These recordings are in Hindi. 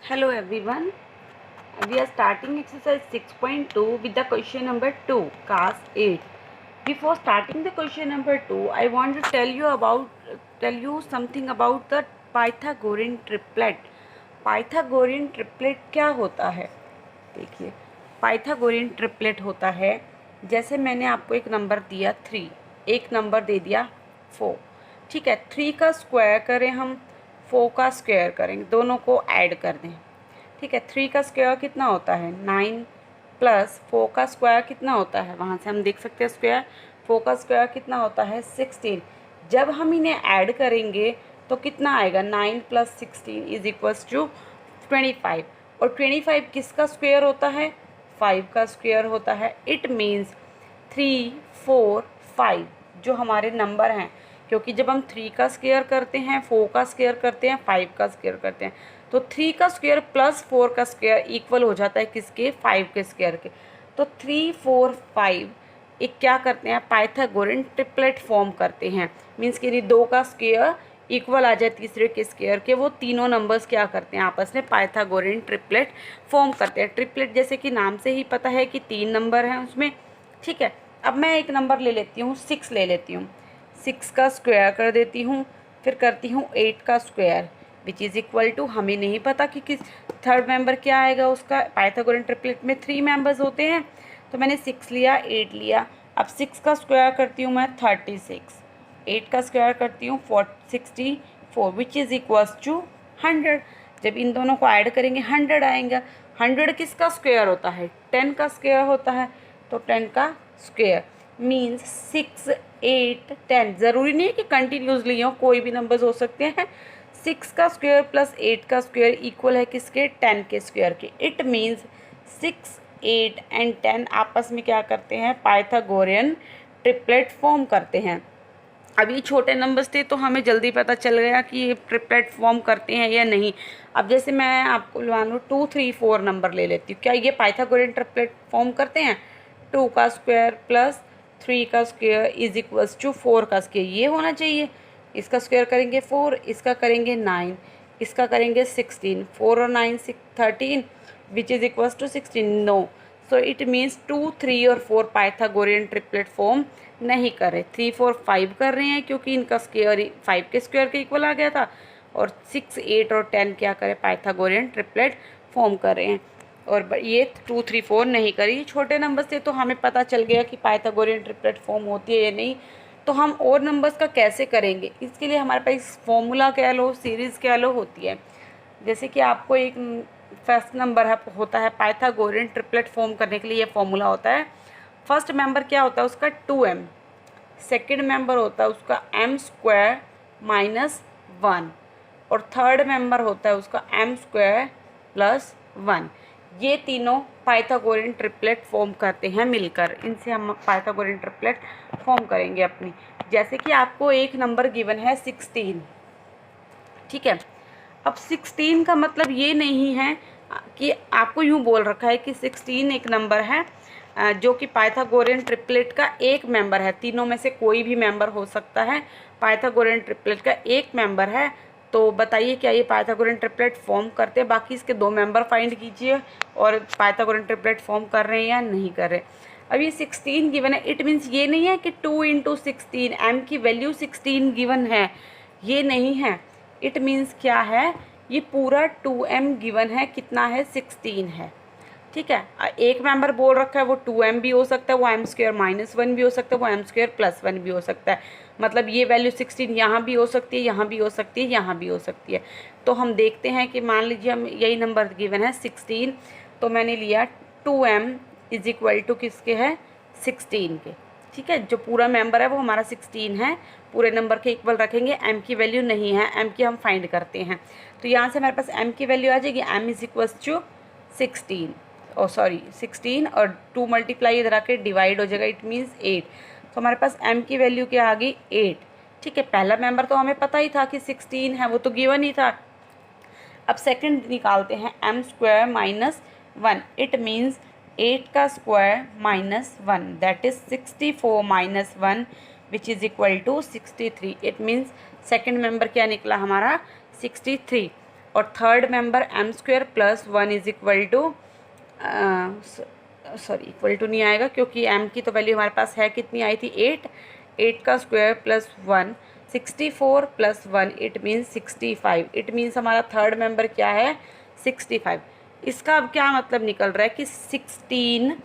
Hello everyone. We are starting exercise 6.2 with the question number 2, class 8. Before starting the question number 2, I want to tell you something about the Pythagorean triplet. Pythagorean triplet क्या होता है? देखिए, Pythagorean triplet होता है, जैसे मैंने आपको एक नंबर दिया 3, एक नंबर दे दिया 4. ठीक है, 3 का स्क्वायर करें हम, 4 का स्क्वायर करेंगे, दोनों को ऐड कर दें. ठीक है, 3 का स्क्वायर कितना होता है 9 प्लस 4 का स्क्वायर कितना होता है, वहाँ से हम देख सकते हैं स्क्वायर. 4 का स्क्वायर कितना होता है 16. जब हम इन्हें ऐड करेंगे तो कितना आएगा 9 प्लस 16 इज इक्वल्स टू 25. और 25 किसका स्क्वायर होता है 5 का स्क्वायर होता है. इट मीन्स 3, 4, 5 जो हमारे नंबर हैं, क्योंकि जब हम 3 का स्क्वायर करते हैं, 4 का स्क्वायर करते हैं, 5 का स्क्वायर करते हैं, तो 3 का स्क्वायर प्लस 4 का स्क्वायर इक्वल हो जाता है किसके 5 के स्क्वायर के. तो 3, 4, 5 एक क्या करते हैं पाइथागोरन ट्रिपलेट फॉर्म करते हैं. मीन्स कि 2 का स्क्वायर इक्वल आ जाए तीसरे के स्क्वायर के, वो तीनों नंबर्स क्या करते हैं आपस में पाइथागोरन ट्रिपलेट फॉर्म करते हैं. ट्रिपलेट जैसे कि नाम से ही पता है कि 3 नंबर हैं उसमें. ठीक है, अब मैं एक नंबर ले लेती हूँ 6 ले लेती हूँ. 6 का स्क्वायर कर देती हूँ, फिर करती हूँ 8 का square which is equal to, हमें नहीं पता कि किस थर्ड मेंबर क्या आएगा उसका. पाइथागोरन ट्रिपलेट में 3 मेंबर्स होते हैं, तो मैंने 6 लिया, 8 लिया. अब 6 का स्क्वायर करती हूँ मैं 36, 8 का स्क्वायर करती हूँ 64 विच इज़ इक्वल्स टू 100. जब इन दोनों को ऐड करेंगे 100 आएगा. 100 किसका स्क्वायर होता है 10 का स्क्वायर होता है, तो 10 का स्क्वायर मीन्स 6, 8, 10. ज़रूरी नहीं है कि कंटिन्यूसली हो, कोई भी नंबर्स हो सकते हैं. 6 का स्क्वायर प्लस 8 का स्क्वायर इक्वल है किसके 10 के स्क्वायर के. इट मीन्स 6, 8 एंड 10 आपस में क्या करते हैं पाइथागोरियन ट्रिपलेट फॉर्म करते हैं. अब ये छोटे नंबर्स थे तो हमें जल्दी पता चल गया कि ये ट्रिपलेट फॉर्म करते हैं या नहीं. अब जैसे मैं आपको मान लो 2, 3, 4 नंबर ले लेती हूँ, क्या ये पाइथागोरियन ट्रिपलेट फॉर्म करते हैं. 2 का स्क्वायर प्लस 3 का स्क्वायर इज इक्वल्स टू 4 का स्क्वायर, ये होना चाहिए. इसका स्क्वायर करेंगे 4, इसका करेंगे 9, इसका करेंगे 16. 4 और 9 13 which is equals to 16. No, so it means 2, 3 और 4 पाइथागोरियन ट्रिपलेट फॉर्म नहीं कर रहे. 3, 4, 5 कर रहे हैं क्योंकि इनका स्क्वायर 5 के स्क्वायर के इक्वल आ गया था. और 6, 8 और 10 क्या करें पाइथागोरियन ट्रिपलेट फॉर्म कर रहे हैं. और ये 2, 3, 4 नहीं करी. छोटे नंबर से तो हमें पता चल गया कि पाइथागोरियन ट्रिपलेट फॉर्म होती है या नहीं. तो हम और नंबर्स का कैसे करेंगे, इसके लिए हमारे पास फॉर्मूला कह लो, सीरीज़ कह लो होती है. जैसे कि आपको एक फर्स्ट नंबर है होता है पाइथागोरियन ट्रिपलेट फॉर्म करने के लिए ये फॉर्मूला होता है. फर्स्ट मेंबर क्या होता है उसका 2m, सेकेंड मेंबर होता है उसका m² माइनस 1, और थर्ड मेंबर होता है उसका m² प्लस 1. ये तीनों पाइथागोरियन ट्रिपलेट फॉर्म करते हैं मिलकर. इनसे हम पाइथागोरियन ट्रिपलेट फॉर्म करेंगे अपनी. जैसे कि आपको एक नंबर गिवन है 16. ठीक है, अब 16 का मतलब ये नहीं है कि आपको यूँ बोल रखा है कि 16 एक नंबर है जो कि पाइथागोरियन ट्रिपलेट का एक मेंबर है. तीनों में से कोई भी मेंबर हो सकता है, पाइथागोरियन ट्रिपलेट का एक मेंबर है. तो बताइए क्या ये पाइथागोरियन ट्रिपलेट फॉर्म करते हैं. बाकी इसके 2 मेंबर फाइंड कीजिए और पाइथागोरियन ट्रिपलेट फॉर्म कर रहे हैं या नहीं कर रहे. अब ये 16 गिवन है, इट मीन्स ये नहीं है कि 2 × 16 m की वैल्यू 16 गिवन है, ये नहीं है. इट मीन्स क्या है, ये पूरा 2m गिवन है, कितना है 16 है. ठीक है, एक मेंबर बोल रखा है वो 2m भी हो सकता है, वो m² माइनस 1 भी हो सकता है, वो m² प्लस 1 भी हो सकता है. मतलब ये वैल्यू 16 यहाँ भी हो सकती है, यहाँ भी हो सकती है, यहाँ भी हो सकती है. तो हम देखते हैं कि मान लीजिए हम यही नंबर गिवन है 16, तो मैंने लिया 2m इज इक्वल टू किसके है 16 के. ठीक है, जो पूरा मेंबर है वो हमारा 16 है, पूरे नंबर के इक्वल रखेंगे. m की वैल्यू नहीं है, m की हम फाइंड करते हैं. तो यहाँ से हमारे पास m की वैल्यू आ जाएगी, m इज इक्वल्स टू 16, और 16 और 2 मल्टीप्लाई इधर आके डिवाइड हो जाएगा, इट मीन्स 8. तो हमारे पास m की वैल्यू क्या आ गई 8. ठीक है, पहला मेंबर तो हमें पता ही था कि 16 है, वो तो गिवन ही था. अब सेकंड निकालते हैं m² माइनस 1. इट मीन्स 8 का square minus 1 that is 64 minus 1 which is equal to 63. It means second member क्या निकला हमारा 63. और third member m square plus 1 is equal to equal to नहीं आएगा क्योंकि m की तो वैल्यू हमारे पास है, कितनी आई थी 8 का square plus 1 64 plus 1 it means 65। It means हमारा थर्ड मेंबर क्या है 65। इसका अब क्या मतलब निकल रहा है कि 16,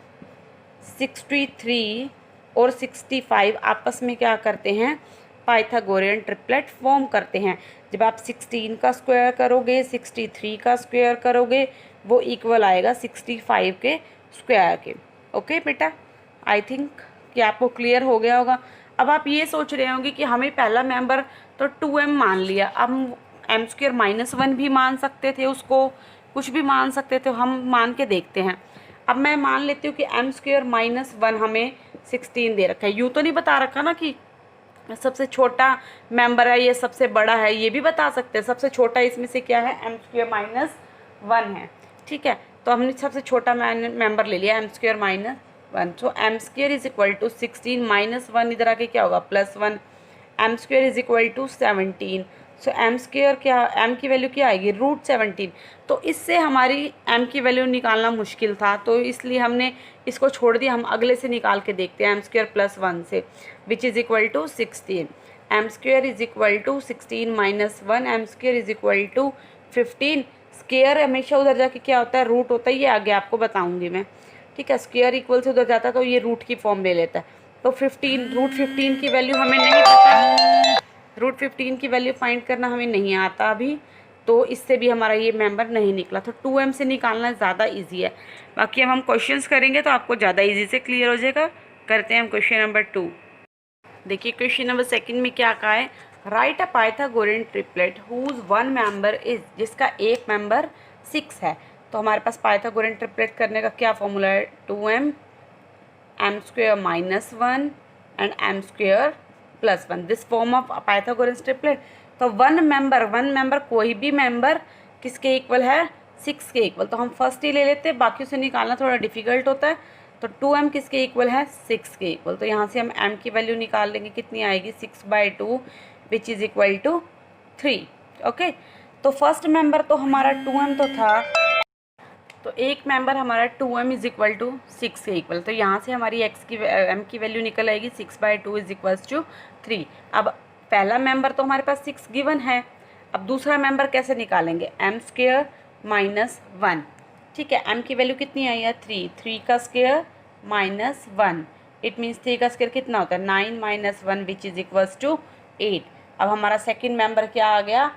63 और 65 आपस में क्या करते हैं, पाइथागोरियन ट्रिपलेट फॉर्म करते हैं। जब आप 16 का स्क्वायर करोगे 63 का स्क्वायर करोगे वो इक्वल आएगा 65 के स्क्वायर के। ओके बेटा, आई थिंक कि आपको क्लियर हो गया होगा। अब आप ये सोच रहे होंगे कि हमें पहला मेंबर तो 2m मान लिया, अब हम एम स्क्वायर माइनस 1 भी मान सकते थे, उसको कुछ भी मान सकते थे, हम मान के देखते हैं। अब मैं मान लेती हूँ कि एम स्क्वायर माइनस 1 हमें 16 दे रखा है। यूँ तो नहीं बता रखा ना कि सबसे छोटा मेंबर है ये सबसे बड़ा है, ये भी बता सकते हैं। सबसे छोटा इसमें से क्या है, एम स्क्वायर माइनस 1 है। ठीक है, तो हमने सबसे छोटा मेंबर ले लिया m square minus 1। So m square is equal to 16 minus 1 इधर आके क्या होगा plus 1। M square is equal to 17। So m square क्या, एम की वैल्यू क्या आएगी √17। तो इससे हमारी एम की वैल्यू निकालना मुश्किल था, तो इसलिए हमने इसको छोड़ दिया। हम अगले से निकाल के देखते हैं एम स्क्वायर प्लस 1 से, which is equal to 16। M square is equal to 16 minus 1, m square is equal to 15। Square हमेशा उधर जाके क्या होता है, रूट होता है, ये आगे आपको बताऊंगी मैं। ठीक है, स्क्वायर इक्वल से उधर जाता है तो ये रूट की फॉर्म ले लेता है। तो 15 √15 की वैल्यू हमें नहीं पता, √15 की वैल्यू फाइंड करना हमें नहीं आता अभी, तो इससे भी हमारा ये मेंबर नहीं निकला। तो 2m से निकालना ज़्यादा इजी है। बाकी अब हम क्वेश्चंस करेंगे तो आपको ज़्यादा इजी से क्लियर हो जाएगा। करते हैं हम क्वेश्चन नंबर 2। देखिए क्वेश्चन नंबर 2 में क्या कहा है, write a Pythagorean triplet whose one member is, जिसका एक मेंबर 6 है। तो हमारे पास पाइथागोरियन ट्रिपलेट करने का क्या फॉर्मूला है, 2m m square minus 1 and m square plus 1, this form of Pythagorean triplet. तो वन मेंबर कोई भी मेंबर किसके इक्वल है, 6 के इक्वल। तो हम फर्स्ट ही ले लेते हैं, बाकी उसे निकालना थोड़ा डिफिकल्ट होता है। तो 2m किसके इक्वल है, 6 के इक्वल। तो यहाँ से हम m की वैल्यू निकाल लेंगे, कितनी आएगी 6/2 which is equal to 3। Okay, तो फर्स्ट मेंबर तो हमारा 2m तो था, तो एक मेंबर हमारा 2m इज इक्वल टू 6 के इक्वल। तो यहाँ से हमारी m की वैल्यू निकल आएगी 6/2 इज इक्वल्स टू 3। अब पहला मेंबर तो हमारे पास 6 गिवन है, अब दूसरा मेंबर कैसे निकालेंगे, m स्क्वायर माइनस 1। ठीक है, m की वैल्यू कितनी आई है 3 का स्क्वायर माइनस 1, इट मीन्स 3 का स्क्वायर कितना होता है 9 minus 1 which is equals to 8। अब हमारा सेकेंड मेंबर क्या आ गया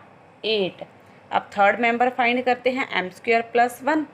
8। अब थर्ड मेंबर फाइंड करते हैं m square plus 1।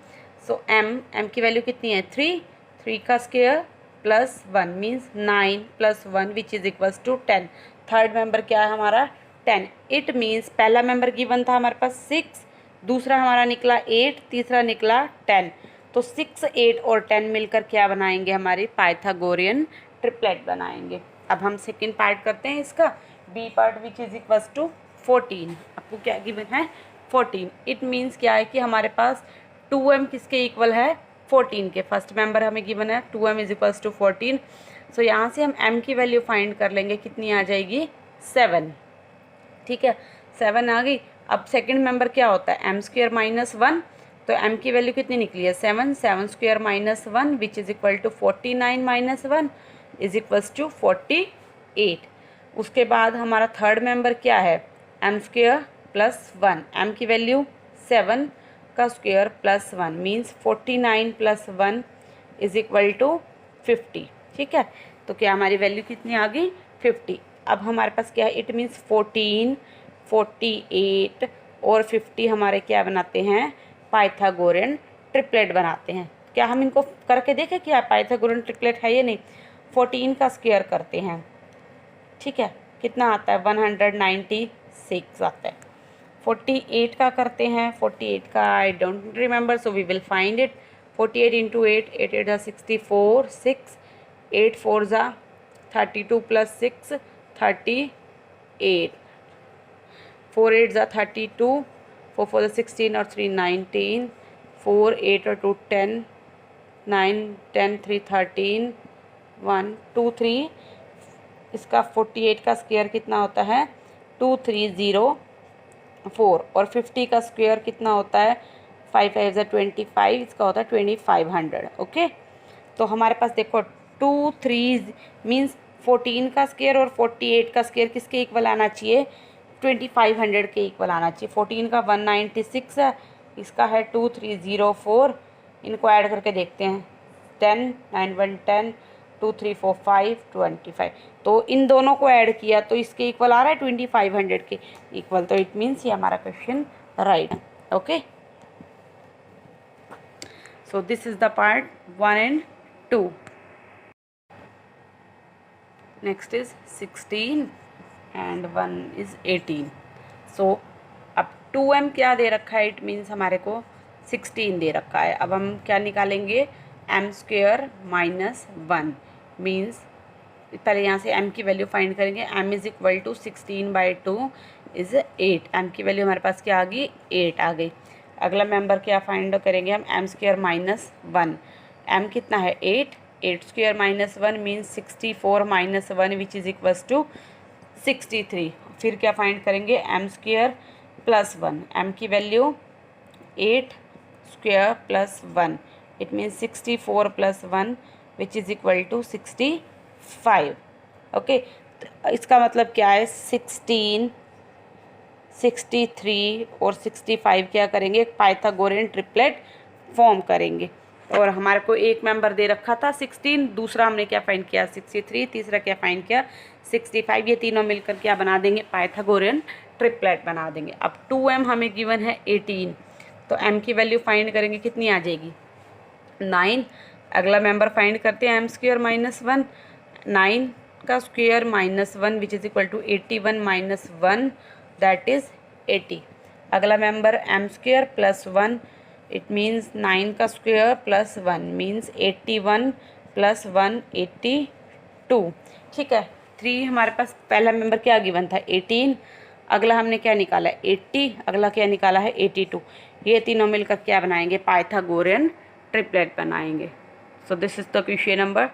So m की वैल्यू कितनी है 3 का square plus 1 means 9 plus 1 which is equals to 10। Third member क्या है हमारा 10। इट मीन्स पहला मेंबर गिवन था हमारे पास 6, दूसरा हमारा निकला 8, तीसरा निकला 10। तो 6, 8 और 10 मिलकर क्या बनाएंगे, हमारी पाइथागोरियन ट्रिपलेट बनाएंगे। अब हम सेकेंड पार्ट करते हैं इसका, B part which is equals to 14। आपको क्या गिवन है 14। इट मीन्स क्या है कि हमारे पास 2m किसके इक्वल है 14 के। फर्स्ट मेंबर हमें गिवन है 2m इज इक्वल्स टू 14। सो यहाँ से हम m की वैल्यू फाइंड कर लेंगे, कितनी आ जाएगी 7। ठीक है, 7 आ गई। अब सेकंड मेंबर क्या होता है m स्क्वायर माइनस 1, तो m की वैल्यू कितनी निकली है 7 square minus 1 which is equal to 49 minus 1 is equals to 48। उसके बाद हमारा थर्ड मेंबर क्या है m स्क्वायर प्लस 1, m की वैल्यू 7 का square plus 1 means 49 plus 1 is equal to 50। ठीक है, तो क्या हमारी वैल्यू कितनी आ गई 50। अब हमारे पास क्या है, इट मीन्स 14, 48 और 50 हमारे क्या बनाते हैं, पाइथागोरियन ट्रिपलेट बनाते हैं। क्या हम इनको करके देखें क्या पाइथागोरियन ट्रिपलेट है या नहीं। 14 का स्क्वायर करते हैं, ठीक है, कितना आता है 196 आता है। 48 का करते हैं, 48 का I don't remember so we will find it. 48 into 8, 8 8 64, 6 8 4 32 प्लस 6 38, 4 8 32, 4 4 16 और 3 19, 4 8 और 2 10, 9 10 3 13, 1 2 3। इसका 48 का स्क्वायर कितना होता है 230 4 और 50 का स्क्वायर कितना होता है, 5 5 ज़ा 25, इसका होता है 2500। ओके, तो हमारे पास देखो 2 3 मीन्स 14 का स्क्वायर और 48 का स्क्वायर किसके इक्वल आना चाहिए, 2500 के इक्वल आना चाहिए। 14 का 196 है, इसका है 2304, इनको ऐड करके देखते हैं, 10 9 1 10 2 3 4 5 25, तो इन दोनों को ऐड किया तो इसके इक्वल आ रहा है 2500 के इक्वल, तो इट मीन्स ये हमारा question right. Okay, so this is the part 1 and 2। Next is 16 and 1 is 18। सो अब 2m क्या दे रखा है, इट मीन्स हमारे को 16 दे रखा है। अब हम क्या निकालेंगे, m स्क्वेयर माइनस 1 मीन्स पहले यहाँ से m की वैल्यू फाइंड करेंगे। m is equal to 16/2 is 8। m की वैल्यू हमारे पास क्या आ गई, 8 आ गई। अगला मेंबर क्या फाइंड करेंगे हम, m स्क्वेयर माइनस 1। m कितना है 8, 8 square minus 1 means 64 minus 1 which is equals to 63। फिर क्या फाइंड करेंगे, m स्क्वेयर प्लस 1, m की value 8 square plus 1, it means 64 plus 1 which is equal to 65। Okay, इसका मतलब क्या है, 16 63 और 65 क्या करेंगे, पाइथागोरियन ट्रिपलेट फॉर्म करेंगे। और हमारे को एक मेंबर दे रखा था 16, दूसरा हमने क्या फाइंड किया 63, तीसरा क्या फाइंड किया 65, ये तीनों मिलकर क्या बना देंगे, पाइथागोरियन ट्रिपलेट बना देंगे। अब 2m हमें गिवन है 18, तो m की वैल्यू फाइंड करेंगे, कितनी आ जाएगी 9। अगला मेंबर फाइंड करते हैं m स्क्वेयर माइनस 1, 9 का square minus 1 which is equal to 81 minus 1 that is 80। अगला member m square plus 1, it means 9 का स्क्वेयर प्लस 1 मीन्स 81 प्लस 1 82। ठीक है, 3 हमारे पास पहला मेंबर क्या गिवन था 18, अगला हमने क्या निकाला 80, अगला क्या निकाला है 82। ये तीनों मिलकर क्या बनाएंगे, पाइथागोरियन ट्रिपलेट बनाएंगे। So this is the question number